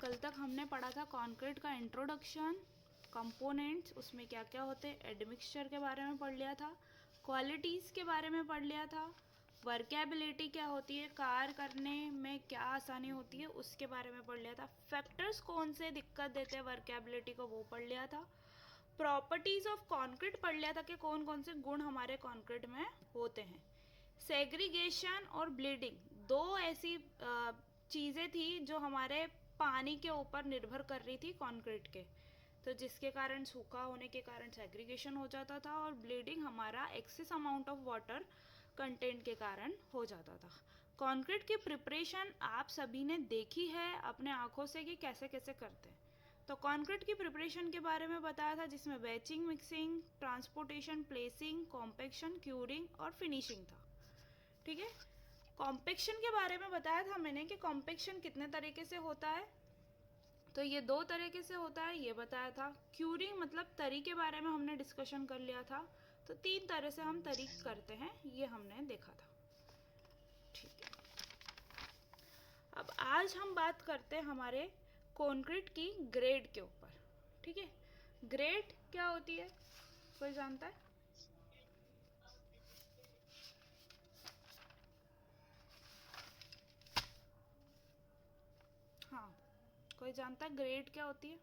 कल तक हमने पढ़ा था कंक्रीट का इंट्रोडक्शन, कंपोनेंट्स, उसमें क्या क्या होते हैं, एडमिक्सचर के बारे में पढ़ लिया था, क्वालिटीज़ के बारे में पढ़ लिया था, वर्केबिलिटी क्या होती है, कार्य करने में क्या आसानी होती है उसके बारे में पढ़ लिया था, फैक्टर्स कौन से दिक्कत देते हैं वर्केबिलिटी को वो पढ़ लिया था, प्रॉपर्टीज़ ऑफ कंक्रीट पढ़ लिया था कि कौन कौन से गुण हमारे कंक्रीट में होते हैं। सेग्रीगेशन और ब्लीडिंग दो ऐसी चीज़ें थी जो हमारे पानी के ऊपर निर्भर कर रही थी कंक्रीट के, तो जिसके कारण सूखा होने के कारण सेग्रीगेशन हो जाता था और ब्लीडिंग हमारा excess amount of water content के कारण हो जाता था। कंक्रीट की प्रिपरेशन आप सभी ने देखी है अपने आँखों से कि कैसे कैसे करते हैं। तो कंक्रीट की प्रिपरेशन के बारे में बताया था जिसमें batching, mixing, transportation, placing, compaction, curing और फिनिशिंग था। ठीक है, कॉम्पैक्शन के बारे में बताया था मैंने कि कॉम्पैक्शन कितने तरीके से होता है, तो ये दो तरीके से होता है ये बताया था। क्यूरिंग मतलब तरी के बारे में हमने डिस्कशन कर लिया था, तो 3 तरह से हम तरी करते हैं ये हमने देखा था। ठीक है, अब आज हम बात करते हैं हमारे कंक्रीट की ग्रेड के ऊपर। ठीक है, ग्रेड क्या होती है, कोई जानता है? हाँ, कोई जानता है ग्रेड क्या होती है?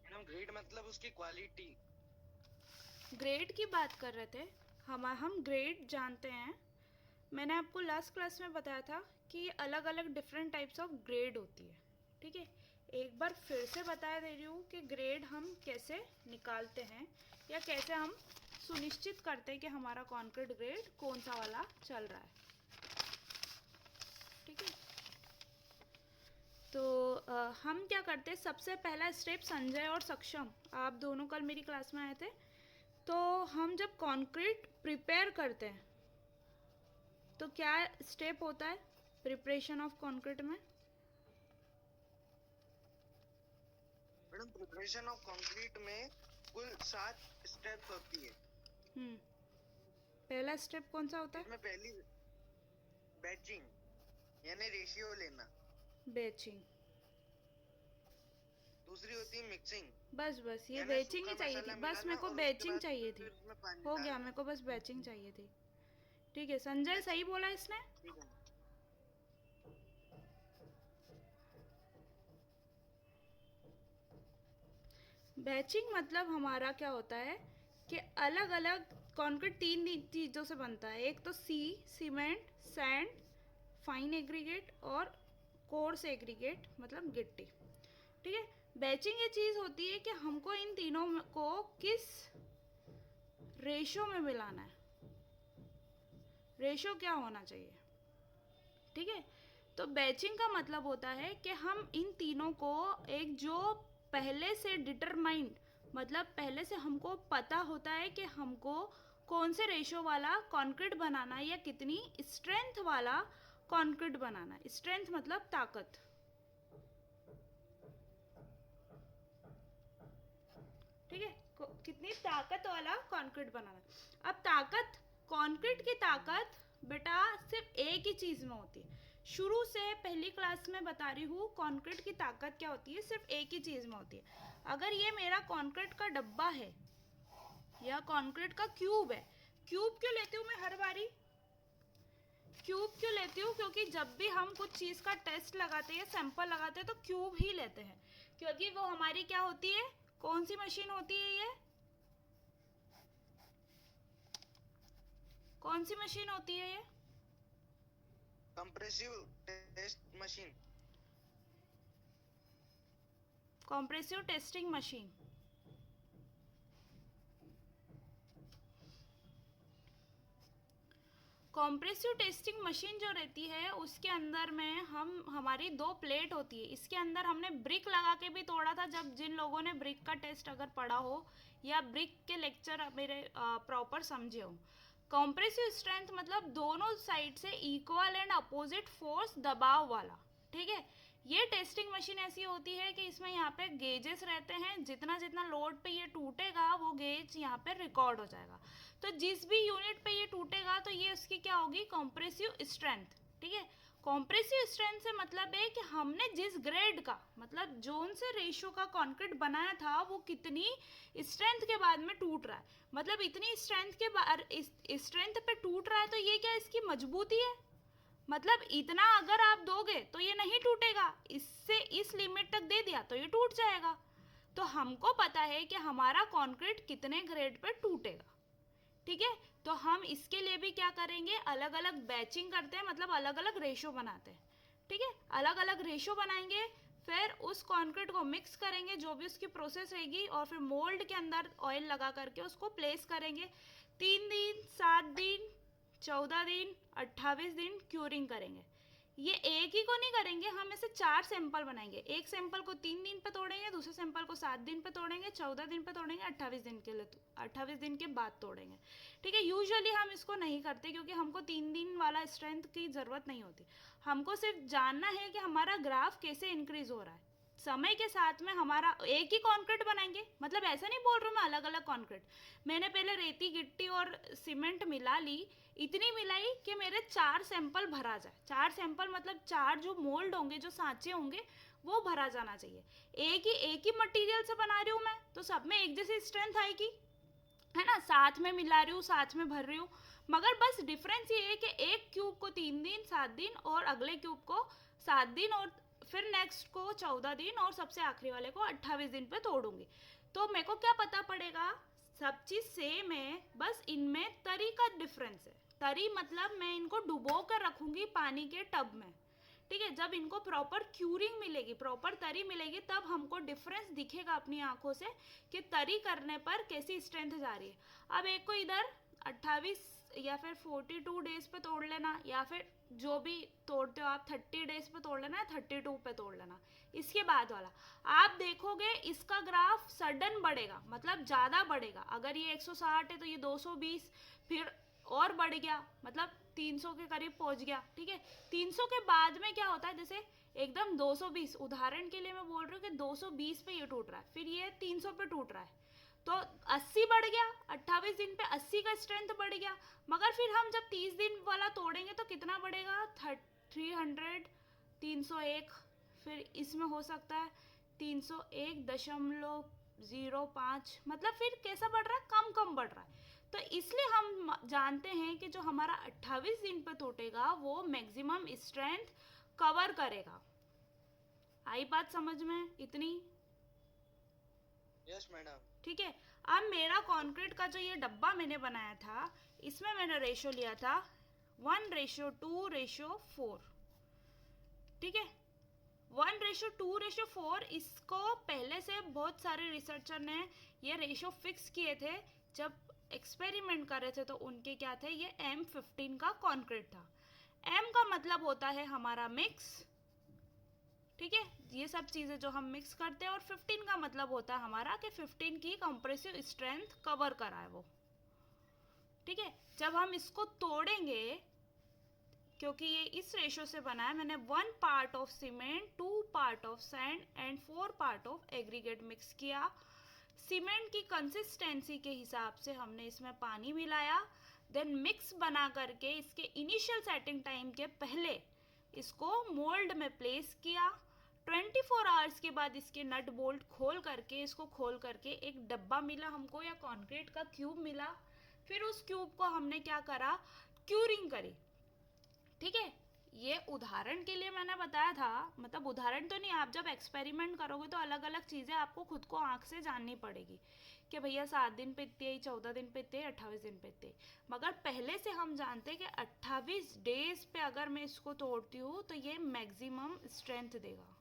मैडम ग्रेड मतलब उसकी क्वालिटी। ग्रेड की बात कर रहे थे हम ग्रेड जानते हैं। मैंने आपको लास्ट क्लास में बताया था कि अलग अलग डिफरेंट टाइप्स ऑफ ग्रेड होती है। ठीक है, एक बार फिर से बता दे रही हूँ कि ग्रेड हम कैसे निकालते हैं या कैसे हम सुनिश्चित करते हैं कि हमारा कंक्रीट ग्रेड कौन सा वाला चल रहा है। ठीक है, तो हम क्या करते हैं, सबसे पहला स्टेप, संजय और सक्षम आप दोनों कल मेरी क्लास में आए थे, तो हम जब कंक्रीट प्रिपेयर करते हैं तो क्या स्टेप होता है प्रिपरेशन ऑफ कंक्रीट में? मैडम प्रिपरेशन ऑफ कंक्रीट में कुल 7 स्टेप्स होती है। पहला स्टेप कौन सा होता है? इसमें पहली बैचिंग यानी रेशियो लेना, बैचिंग। दूसरी होती है मिक्सिंग बस बस ये यानी बैचिंग ही सूखा चाहिए थी, मसाला बस मिलाना मेरे को और उसके बैचिंग बाद चाहिए थी, फिर उसमें पानी हो गया, डालना। मेरे को बस बैचिंग चाहिए थी। ठीक है, संजय सही बोला इसने। ठीक है। बैचिंग मतलब हमारा क्या होता है कि अलग अलग कंक्रीट 3 चीज़ों से बनता है, एक तो सीमेंट, सैंड, फाइन एग्रीगेट और कोर्स एग्रीगेट मतलब गिट्टी। ठीक है, बैचिंग ये चीज़ होती है कि हमको इन तीनों को किस रेशो में मिलाना है, रेशो क्या होना चाहिए। ठीक है, तो बैचिंग का मतलब होता है कि हम इन तीनों को एक जो पहले से डिटरमाइंड, मतलब पहले से हमको पता होता है कि हमको कौन से रेशो वाला कंक्रीट बनाना है या कितनी स्ट्रेंथ वाला कंक्रीट बनाना है। स्ट्रेंथ मतलब ताकत। ठीक है, कितनी ताकत वाला कंक्रीट बनाना है। अब ताकत, कंक्रीट की ताकत बेटा सिर्फ एक ही चीज़ में होती है। शुरू से पहली क्लास में बता रही हूँ कंक्रीट की ताकत क्या होती है, सिर्फ एक ही चीज़ में होती है। अगर ये मेरा कंक्रीट का डब्बा है या कंक्रीट का क्यूब है, क्यूब क्यों लेती हूँ मैं हर बारी? क्यूब क्यों लेती हूँ? क्योंकि जब भी हम कुछ चीज़ का टेस्ट लगाते हैं, सैंपल लगाते हैं, तो क्यूब ही लेते हैं, क्योंकि वो हमारी क्या होती है, कौन सी मशीन होती है ये, कौन सी मशीन होती है ये? Compressive test machine. Compressive testing machine. Compressive testing machine जो रहती है उसके अंदर में हमारी 2 प्लेट होती है। इसके अंदर हमने ब्रिक लगा के भी तोड़ा था, जब जिन लोगों ने ब्रिक का टेस्ट अगर पढ़ा हो या ब्रिक के लेक्चर मेरे प्रॉपर समझे हो। कॉम्प्रेसिव स्ट्रेंथ मतलब दोनों साइड से इक्वल एंड अपोजिट फोर्स दबाव वाला। ठीक है, ये टेस्टिंग मशीन ऐसी होती है कि इसमें यहाँ पे गेजेस रहते हैं, जितना जितना लोड पे ये टूटेगा वो गेज यहाँ पे रिकॉर्ड हो जाएगा। तो जिस भी यूनिट पे ये टूटेगा तो ये उसकी क्या होगी, कॉम्प्रेसिव स्ट्रेंथ। ठीक है। कॉम्प्रेसिव स्ट्रेंथ से मतलब है कि हमने जिस ग्रेड का मतलब जोन से रेशो का कंक्रीट बनाया था वो कितनी स्ट्रेंथ के बाद में टूट रहा है, मतलब इतनी स्ट्रेंथ के बाद स्ट्रेंथ पे टूट रहा है, तो ये क्या इसकी मजबूती है, मतलब इतना अगर आप दोगे तो ये नहीं टूटेगा, इससे इस लिमिट तक दे दिया तो ये टूट जाएगा। तो हमको पता है कि हमारा कंक्रीट कितने ग्रेड पे टूटेगा, ठीक है। तो हम इसके लिए भी क्या करेंगे, अलग अलग बैचिंग करते हैं, मतलब अलग अलग रेशो बनाते हैं, ठीक है। अलग अलग रेशो बनाएंगे, फिर उस कंक्रीट को मिक्स करेंगे, जो भी उसकी प्रोसेस रहेगी, और फिर मोल्ड के अंदर ऑयल लगा करके उसको प्लेस करेंगे। 3 दिन, 7 दिन, 14 दिन, 28 दिन क्यूरिंग करेंगे। ये एक ही को नहीं करेंगे, हम ऐसे 4 सैंपल बनाएंगे। एक सैंपल को 3 दिन पे तोड़ेंगे, दूसरे सैंपल को 7 दिन पे तोड़ेंगे, 14 दिन पे तोड़ेंगे, 28 दिन के लिए 28 दिन के बाद तोड़ेंगे, ठीक है। यूजुअली हम इसको नहीं करते क्योंकि हमको 3 दिन वाला स्ट्रेंथ की ज़रूरत नहीं होती, हमको सिर्फ जानना है कि हमारा ग्राफ कैसे इंक्रीज हो रहा है समय के साथ में। हमारा एक ही कंक्रीट बनाएंगे, मतलब ऐसा नहीं बोल रहा हूँ मैं अलग अलग कंक्रीट, मैंने पहले रेती गिट्टी और सीमेंट मिला ली, इतनी मिलाई कि मेरे 4 सैंपल भरा जाए। 4 सैंपल मतलब 4 जो मोल्ड होंगे, जो सांचे होंगे, वो भरा जाना चाहिए। एक ही मटेरियल से बना रही हूँ मैं, तो सब में एक जैसी स्ट्रेंथ आएगी, है ना, साथ में मिला रही हूँ, साथ में भर रही हूँ, मगर बस डिफरेंस ये है कि एक क्यूब को 3 दिन, 7 दिन, और अगले क्यूब को 7 दिन, और फिर नेक्स्ट को 14 दिन, और सबसे आखिरी वाले को 28 दिन पे तोड़ूंगी। तो मेरे को क्या पता पड़ेगा, सब चीज़ सेम है, बस इनमें तरी का डिफरेंस है। तरी मतलब मैं इनको डुबो कर रखूंगी पानी के टब में, ठीक है। जब इनको प्रॉपर क्यूरिंग मिलेगी, प्रॉपर तरी मिलेगी, तब हमको डिफरेंस दिखेगा अपनी आंखों से कि तरी करने पर कैसी स्ट्रेंथ जा रही है। अब एक को इधर 28 या फिर 42 डेज पे तोड़ लेना, या फिर जो भी तोड़ते हो आप 30 डेज पे तोड़ लेना, 32 पे तोड़ लेना। इसके बाद वाला आप देखोगे इसका ग्राफ सडन बढ़ेगा, मतलब ज़्यादा बढ़ेगा। अगर ये 160 है तो ये 220, फिर और बढ़ गया, मतलब 300 के करीब पहुंच गया, ठीक है। 300 के बाद में क्या होता है, जैसे एकदम 220, उदाहरण के लिए मैं बोल रही हूँ कि 220 पे ये टूट रहा है, फिर ये 300 पे टूट रहा है, तो 80 बढ़ गया, 28 दिन पे 80 का स्ट्रेंथ बढ़ गया। मगर फिर हम जब 30 दिन वाला तोड़ेंगे तो कितना बढ़ेगा, 300, 301, फिर इसमें हो सकता है 301.05, मतलब फिर कैसा बढ़ रहा है, कम कम बढ़ रहा है। तो इसलिए हम जानते हैं कि जो हमारा 28 दिन पे टूटेगा वो मैक्सिमम स्ट्रेंथ कवर करेगा। आई बात समझ में इतनी? Yes madam. ठीक है। अब मेरा कंक्रीट का जो ये डब्बा मैंने बनाया था, इसमें मैंने रेशो लिया था 1:2:4, ठीक है। 1:2:4, इसको पहले से बहुत सारे रिसर्चर ने ये रेशो फिक्स किए थे, जब एक्सपेरिमेंट कर रहे थे तो उनके क्या थे, ये M15 का कंक्रीट था। M का मतलब होता है हमारा मिक्स, ठीक है, ये सब चीज़ें जो हम मिक्स करते हैं, और 15 का मतलब होता है हमारा कि 15 की कंप्रेसिव स्ट्रेंथ कवर करा है वो, ठीक है। जब हम इसको तोड़ेंगे, क्योंकि ये इस रेशो से बना है, मैंने 1 part of cement, 2 part of sand and 4 part of aggregate mix किया। सीमेंट की कंसिस्टेंसी के हिसाब से हमने इसमें पानी मिलाया, देन मिक्स बना करके इसके इनिशियल सेटिंग टाइम के पहले इसको मोल्ड में प्लेस किया। 24 आवर्स के बाद इसके नट बोल्ट खोल करके, इसको खोल करके एक डब्बा मिला हमको, या कंक्रीट का क्यूब मिला। फिर उस क्यूब को हमने क्या करा, क्यूरिंग करी, ठीक है। ये उदाहरण के लिए मैंने बताया था, मतलब उदाहरण तो नहीं, आप जब एक्सपेरिमेंट करोगे तो अलग अलग चीज़ें आपको खुद को आँख से जाननी पड़ेगी कि भैया 7 दिन पे इतनी आई, 14 दिन पे इतनी, 28 दिन पे इतनी। मगर पहले से हम जानते हैं कि 28 डेज पे अगर मैं इसको तोड़ती हूँ तो ये मैक्सिमम स्ट्रेंथ देगा,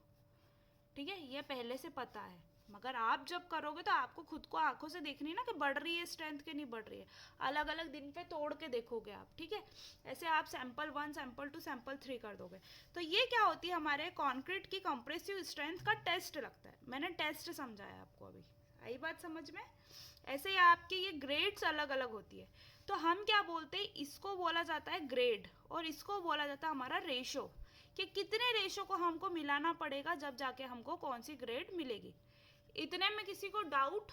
ठीक है, ये पहले से पता है। मगर आप जब करोगे तो आपको खुद को आंखों से देखनी है ना कि बढ़ रही है स्ट्रेंथ कि नहीं बढ़ रही है, अलग अलग दिन पे तोड़ के देखोगे आप, ठीक है। ऐसे आप सैंपल 1, सैंपल 2, सैंपल 3 कर दोगे। तो ये क्या होती है, हमारे कंक्रीट की कंप्रेसिव स्ट्रेंथ का टेस्ट लगता है। मैंने टेस्ट समझाया आपको अभी, आई बात समझ में? ऐसे ही आपकी ये ग्रेड्स अलग अलग होती है। तो हम क्या बोलते हैं, इसको बोला जाता है ग्रेड, और इसको बोला जाता है हमारा रेशो, कि कितने रेशो को हमको मिलाना पड़ेगा जब जाके हमको कौन सी ग्रेड मिलेगी। इतने में किसी को डाउट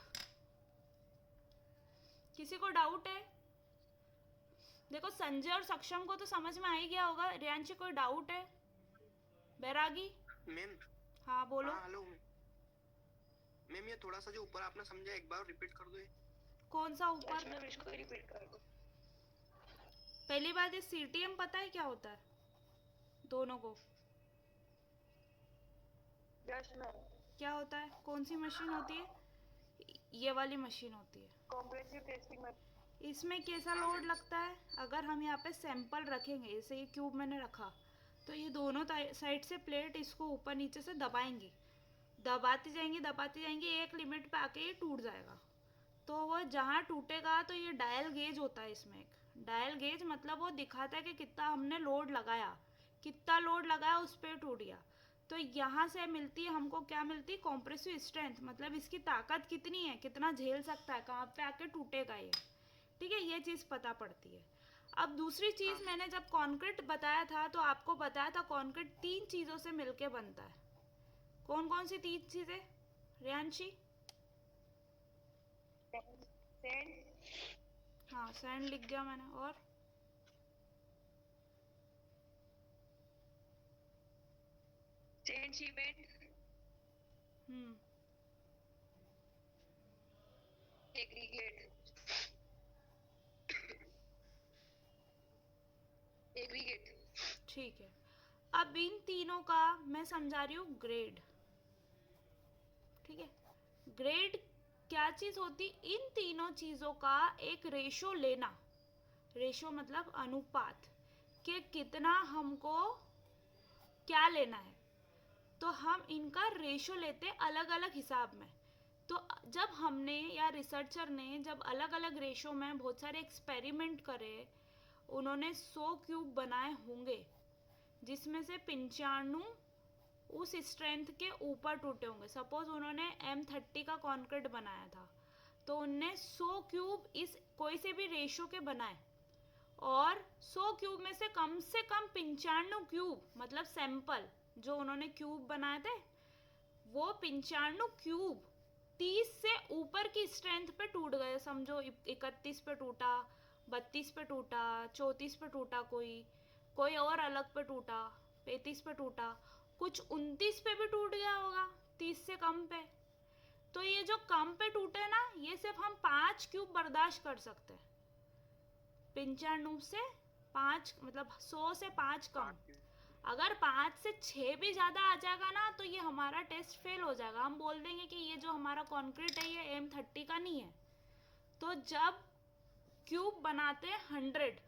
है? देखो संजय और सक्षम को तो समझ में आ ही गया होगा। रियांशी कोई डाउट है? बैरागी? मैम। हाँ बोलो। हाँ हेलो मैम, ये थोड़ा सा जो ऊपर आपने समझा एक बार रिपीट कर दो ये। कौन सा ऊपर? मैम इसको रिपीट कर दो। पहली बात, ये सीटीएम पता है क्या होता है दोनों को? Yes ma'am. क्या होता है? कौन सी मशीन होती है? ये वाली मशीन होती है। कॉम्प्रेसिव टेस्टिंग में। इसमें कैसा लोड लगता है? अगर हम यहाँ पे सैंपल रखेंगे, जैसे ये क्यूब मैंने रखा, तो ये दोनों साइड से प्लेट इसको ऊपर नीचे से दबाएंगी, दबाती जाएंगी, एक लिमिट पे आके ये टूट जाएगा। तो वो जहाँ टूटेगा, तो ये डायल गेज होता है इसमें। एक डायल गेज मतलब वो दिखाता है कि कितना हमने लोड लगाया, कितना लोड लगाया उस पर टूट गया। तो यहाँ से मिलती है हमको, क्या मिलती है? कॉम्प्रेसिव स्ट्रेंथ, मतलब इसकी ताकत कितनी है, कितना झेल सकता है, कहाँ पे आके टूटेगा ये। ठीक है, ये चीज़ पता पड़ती है। अब दूसरी चीज़, मैंने जब कंक्रीट बताया था तो आपको बताया था कंक्रीट 3 चीज़ों से मिलके बनता है। कौन कौन सी 3 चीज़ें रियांशी? सैंड। हाँ सैंड लिख गया मैंने। और सैंड सीमेंट। एग्रीगेट। एग्रीगेट। ठीक है। अब इन तीनों का मैं समझा रही हूँ ग्रेड। ठीक है, ग्रेड क्या चीज़ होती? इन तीनों चीज़ों का एक रेशो लेना। रेशो मतलब अनुपात, कि कितना हमको क्या लेना है, तो हम इनका रेशो लेते अलग अलग हिसाब में। तो जब हमने या रिसर्चर ने जब अलग अलग रेशो में बहुत सारे एक्सपेरिमेंट करे, उन्होंने 100 क्यूब बनाए होंगे, जिसमें से 95 उस स्ट्रेंथ के ऊपर टूटे होंगे। सपोज उन्होंने M30 का कॉन्क्रीट बनाया था, तो उनने 100 क्यूब इस कोई से भी रेशो के बनाए, और 100 क्यूब में से कम 95 क्यूब, मतलब सैंपल जो उन्होंने क्यूब बनाए थे, वो 95 क्यूब 30 से ऊपर की स्ट्रेंथ पे टूट गए। समझो 31 पे टूटा, 32 पे टूटा, 34 पे टूटा, कोई और अलग पे टूटा, 35 पे टूटा, कुछ 29 पे भी टूट गया होगा 30 से कम पे। तो ये जो कम पे टूटे ना, ये सिर्फ हम 5 क्यूब बर्दाश्त कर सकते हैं। 95 से 5, मतलब 100 से 5 कम। अगर 5 से 6 भी ज़्यादा आ जाएगा ना, तो ये हमारा टेस्ट फेल हो जाएगा। हम बोल देंगे कि ये जो हमारा कॉन्क्रीट है ये M30 का नहीं है। तो जब क्यूब बनाते हैं 100,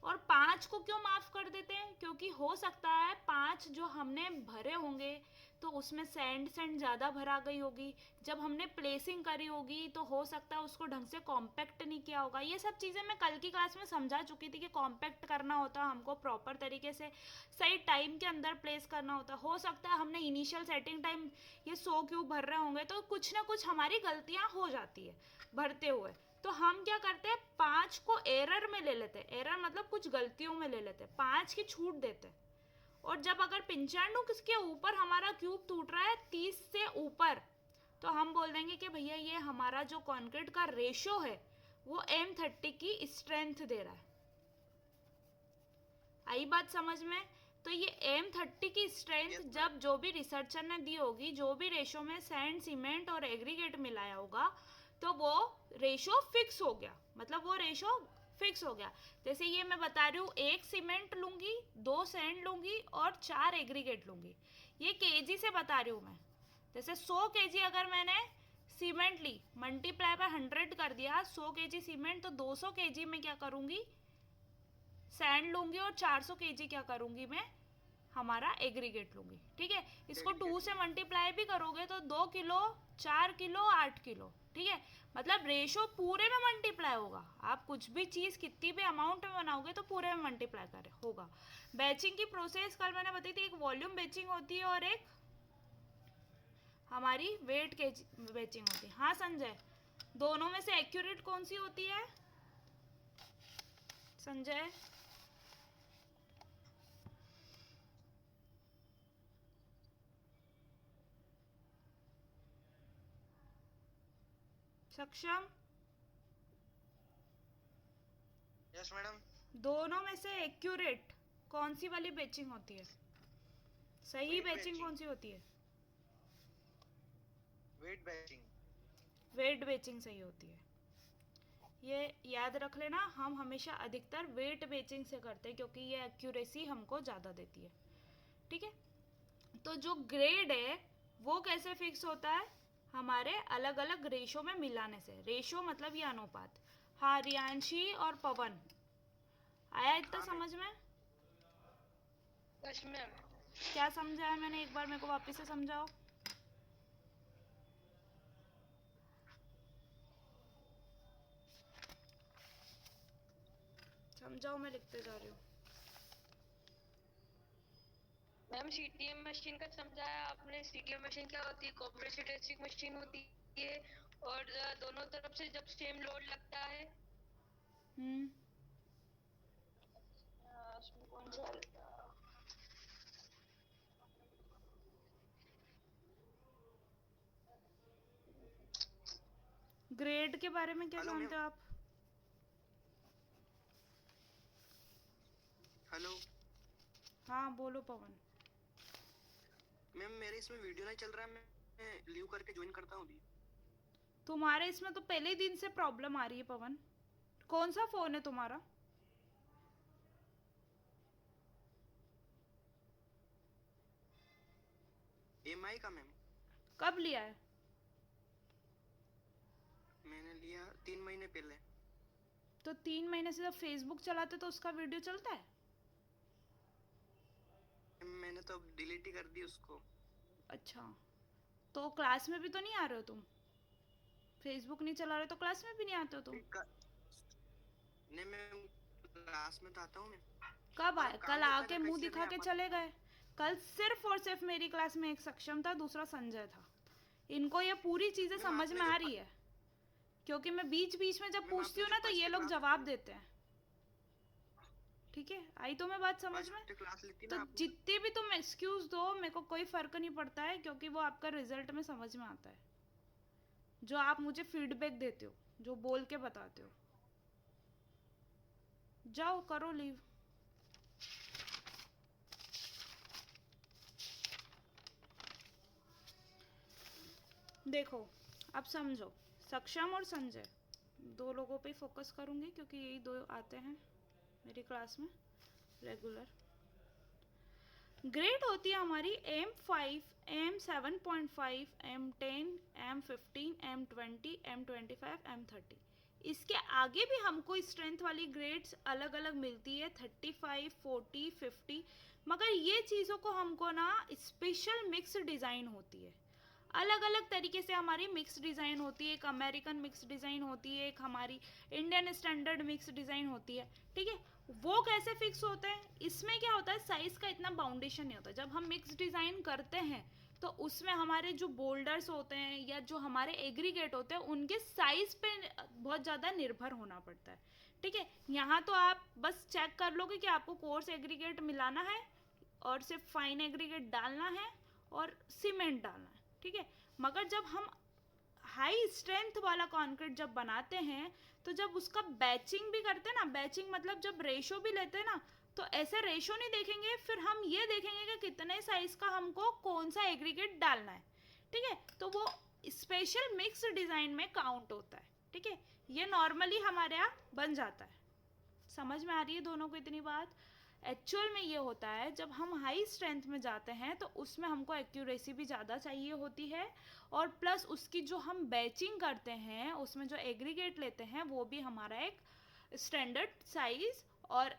और 5 को क्यों माफ़ कर देते हैं? क्योंकि हो सकता है 5 जो हमने भरे होंगे, तो उसमें सैंड ज़्यादा भरा गई होगी। जब हमने प्लेसिंग करी होगी, तो हो सकता है उसको ढंग से कॉम्पैक्ट नहीं किया होगा। ये सब चीज़ें मैं कल की क्लास में समझा चुकी थी कि कॉम्पैक्ट करना होता है हमको, प्रॉपर तरीके से सही टाइम के अंदर प्लेस करना होता है। हो सकता है हमने इनिशियल सेटिंग टाइम ये 100 क्यूब भर रहे होंगे, तो कुछ ना कुछ हमारी गलतियाँ हो जाती है भरते हुए। तो हम क्या करते हैं, 5 को एरर में ले लेते हैं। एरर मतलब कुछ गलतियों में ले लेते हैं, 5 की छूट देते हैं। और जब अगर 95 के ऊपर हमारा क्यूब टूट रहा है 30 से ऊपर, तो हम बोल देंगे कि भैया ये हमारा जो कंक्रीट का रेशो है वो M30 की स्ट्रेंथ दे रहा है। आई बात समझ में? तो ये M30 की स्ट्रेंथ जब जो भी रिसर्चर ने दी होगी, जो भी रेशो में सैंड, सीमेंट और एग्रीगेट मिलाया होगा, तो वो रेशो फिक्स हो गया। मतलब वो रेशो फिक्स हो गया। जैसे ये मैं बता रही हूँ, 1 सीमेंट लूँगी, 2 सैंड लूँगी और 4 एग्रीगेट लूँगी। ये केजी से बता रही हूँ मैं। जैसे 100 केजी अगर मैंने सीमेंट ली, मल्टीप्लाई बाय 100 कर दिया, 100 केजी सीमेंट, तो 200 केजी में क्या करूँगी, सैंड लूँगी, और 400 केजी क्या करूँगी मैं, हमारा एग्रीगेट लूँगी। ठीक है, इसको 2 से मल्टीप्लाई भी करोगे तो 2 किलो, 4 किलो, 8 किलो। ठीक है, मतलब रेशो पूरे में मल्टीप्लाई होगा। आप कुछ भी चीज़ कितनी भी अमाउंट में बनाओगे तो पूरे में मल्टीप्लाई करे होगा। बैचिंग की प्रोसेस कल मैंने बताई थी, एक वॉल्यूम बैचिंग होती है और एक हमारी वेट के बैचिंग होती है। हाँ संजय, दोनों में से एक्यूरेट कौन सी होती है संजय? सक्षम? Yes madam. दोनों में से एक्यूरेट कौन सी वाली बैचिंग होती है? सही वेट बैचिंग बैचिंग। कौन सी होती है? Wait batching. वेट बैचिंग सही होती है। ये याद रख लेना, हम हमेशा अधिकतर वेट बैचिंग से करते हैं क्योंकि ये एक्यूरेसी हमको ज़्यादा देती है। ठीक है, तो जो ग्रेड है वो कैसे फिक्स होता है? हमारे अलग अलग रेशो में मिलाने से। रेशो मतलब ये अनुपात। हाँ रियांशी और पवन, आया इतना हाँ समझ में? Yes ma'am. क्या समझाया मैंने, एक बार मेरे को वापस से समझाओ। समझाओ, मैं लिखते जा रही हूँ। मैम सीटीएम मशीन का समझाया आपने। सीटीएम मशीन क्या होती है? कॉम्प्रेसिव टेस्टिंग मशीन होती है और दोनों तरफ से जब सेम लोड लगता है उसमें कौन सा ग्रेड के बारे में क्या हेलो जानते मैम। हो आप? हेलो हाँ बोलो पवन। मैम, मेरे इसमें वीडियो नहीं चल रहा है, मैं लीव करके ज्वाइन करता हूँ अभी। तुम्हारे इसमें तो पहले ही दिन से प्रॉब्लम आ रही है पवन। कौन सा फोन है तुम्हारा? EMI का मैम। कब लिया है? मैंने लिया 3 महीने पहले। तो 3 महीने से जब फेसबुक चलाते तो उसका वीडियो चलता है? मैंने तो अब डिलीट ही कर दी उसको। अच्छा, तो क्लास में भी तो नहीं आ रहे हो तुम? फेसबुक नहीं चला रहे तो क्लास में भी नहीं आते हो तुम? नहीं मैम, क्लास में तो आता हूँ मैं। कब आए? काम कल होता है आके ना, मुंह कैसे दिखा नहीं के आ चले गए। कल सिर्फ और सिर्फ मेरी क्लास में एक सक्षम था, दूसरा संजय था। इनको ये पूरी चीजें मैम समझ आपने में जो आ रही है क्योंकि मैं बीच बीच में जब मैम पूछती आपने हूँ जो ना तो फर्स्ट ये लोग क्लास जवाब देते हैं। ठीक है, आई तो मैं बात समझ में? फर्स्ट क्लास ली थी तो ना आपने। जितने भी तुम एक्सक्यूज दो मेरे को कोई फर्क नहीं पड़ता है क्योंकि वो आपका रिजल्ट में समझ में आता है। जो आप मुझे फीडबैक देते हो, जो बोल के बताते हो। जाओ करो लीव। देखो अब समझो, सक्षम और संजय दो लोगों पे फोकस करूंगी क्योंकि यही दो आते हैं मेरी क्लास में रेगुलर। ग्रेड होती है हमारी M5, M7.5, M10, M15, M20, M25, M30। इसके आगे भी हमको स्ट्रेंथ वाली ग्रेड्स अलग अलग मिलती है 35, 40, 50। मगर ये चीज़ों को हमको ना स्पेशल मिक्स डिज़ाइन होती है। अलग अलग तरीके से हमारी मिक्स डिज़ाइन होती है। एक अमेरिकन मिक्स डिज़ाइन होती है, एक हमारी इंडियन स्टैंडर्ड मिक्स डिज़ाइन होती है। ठीक है, वो कैसे फिक्स होते हैं? इसमें क्या होता है, साइज़ का इतना बाउंडेशन नहीं होता। जब हम मिक्स डिज़ाइन करते हैं तो उसमें हमारे जो बोल्डर्स होते हैं या जो हमारे एग्रीगेट होते हैं उनके साइज़ पे बहुत ज़्यादा निर्भर होना पड़ता है। ठीक है, यहाँ तो आप बस चेक कर लोगे कि आपको कोर्स एग्रीगेट मिलाना है और सिर्फ फाइन एग्रीगेट डालना है और सीमेंट डालना है। ठीक है, मगर जब हम हाई स्ट्रेंथ वाला कंक्रीट जब बनाते हैं तो जब उसका बैचिंग भी करते हैं ना, बैचिंग मतलब जब रेशो भी लेते हैं ना, तो ऐसे रेशो नहीं देखेंगे, फिर हम ये देखेंगे कि कितने साइज का हमको कौन सा एग्रीगेट डालना है। ठीक है, तो वो स्पेशल मिक्स डिज़ाइन में काउंट होता है। ठीक है, ये नॉर्मली हमारे यहाँ बन जाता है। समझ में आ रही है दोनों को इतनी बात? एक्चुअल में ये होता है जब हम हाई स्ट्रेंथ में जाते हैं तो उसमें हमको एक्यूरेसी भी ज़्यादा चाहिए होती है और प्लस उसकी जो हम बैचिंग करते हैं उसमें जो एग्रीगेट लेते हैं वो भी हमारा एक स्टैंडर्ड साइज और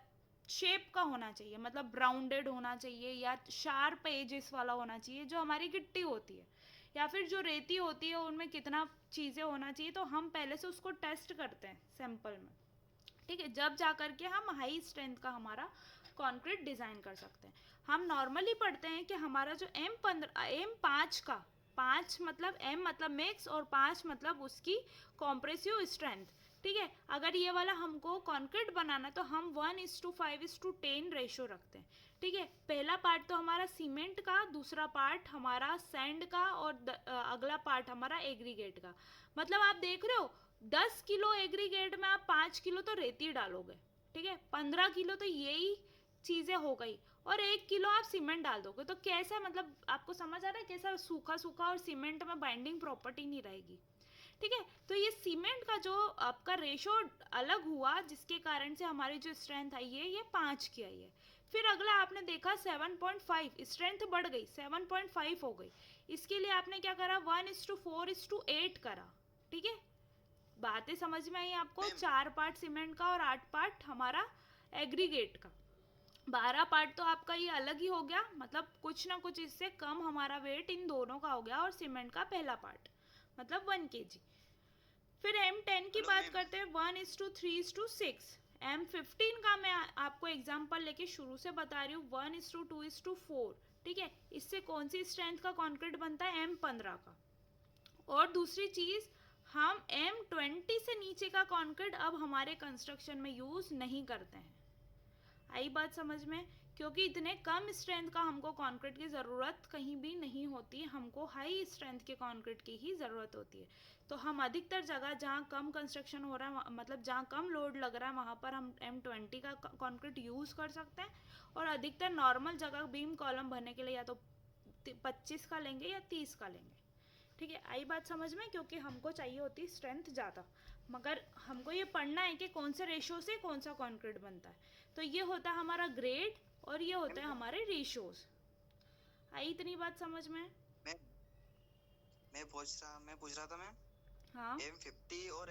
शेप का होना चाहिए, मतलब राउंडेड होना चाहिए या शार्प एजेस वाला होना चाहिए। जो हमारी गिट्टी होती है या फिर जो रेती होती है उनमें कितना चीज़ें होना चाहिए तो हम पहले से उसको टेस्ट करते हैं सैंपल में। ठीक है, जब जा करके हम हाई स्ट्रेंथ का हमारा कंक्रीट डिज़ाइन कर सकते हैं। हम नॉर्मली पढ़ते हैं कि हमारा जो M5 का 5 मतलब M मतलब मिक्स और 5 मतलब उसकी कॉम्प्रेसिव स्ट्रेंथ। ठीक है, अगर ये वाला हमको कंक्रीट बनाना तो हम 1:5:10 रेशो रखते हैं। ठीक है, पहला पार्ट तो हमारा सीमेंट का, दूसरा पार्ट हमारा सैंड का और अगला पार्ट हमारा एग्रीगेट का। मतलब आप देख रहे हो 10 किलो एग्रीगेट में आप 5 किलो तो रेती डालोगे। ठीक है, 15 किलो तो यही चीज़ें हो गई, और 1 किलो आप सीमेंट डाल दोगे तो कैसा, मतलब आपको समझ आ रहा है कैसा सूखा सूखा, और सीमेंट में बाइंडिंग प्रॉपर्टी नहीं रहेगी, ठीक है। तो ये सीमेंट का जो आपका रेशो अलग हुआ, जिसके कारण से हमारी जो स्ट्रेंथ आई है ये 5 की आई है। फिर अगला आपने देखा 7.5, स्ट्रेंथ बढ़ गई 7.5 हो गई। इसके लिए आपने क्या करा, 1:4:8 करा, ठीक है। बातें समझ में आई आपको? मैम 4 पार्ट सीमेंट का और 8 पार्ट हमारा एग्रीगेट का, 12 पार्ट तो आपका ये अलग ही हो गया, मतलब कुछ ना कुछ इससे कम हमारा वेट इन दोनों का हो गया, और सीमेंट का पहला पार्ट मतलब 1 kg। फिर M10 की हेलो बात मैम। करते हैं, 1:3:6। M15 का मैं आपको एग्जांपल लेके शुरू से बता रही हूँ, 1:2:4, ठीक है। इससे कौन सी स्ट्रेंथ का कंक्रीट बनता है, M15 का। और दूसरी चीज, हम M20 से नीचे का कंक्रीट अब हमारे कंस्ट्रक्शन में यूज नहीं करते हैं। आई बात समझ में? क्योंकि इतने कम स्ट्रेंथ का हमको कंक्रीट की ज़रूरत कहीं भी नहीं होती, हमको हाई स्ट्रेंथ के कंक्रीट की ही ज़रूरत होती है। तो हम अधिकतर जगह जहाँ कम कंस्ट्रक्शन हो रहा है, मतलब जहाँ कम लोड लग रहा है, वहाँ पर हम M20 का कंक्रीट यूज़ कर सकते हैं। और अधिकतर नॉर्मल जगह बीम कॉलम भरने के लिए या तो 25 का लेंगे या 30 का लेंगे, ठीक है। आई बात समझ में? क्योंकि हमको चाहिए होती स्ट्रेंथ ज़्यादा, मगर हमको ये पढ़ना है कि कौन से रेशो से कौन सा कंक्रीट बनता है। तो ये होता है हमारा ग्रेड, और ये होते हैं हमारे रेशोज। आई इतनी बात समझ में? मैं पूछ रहा था मैम, हाँ M50 और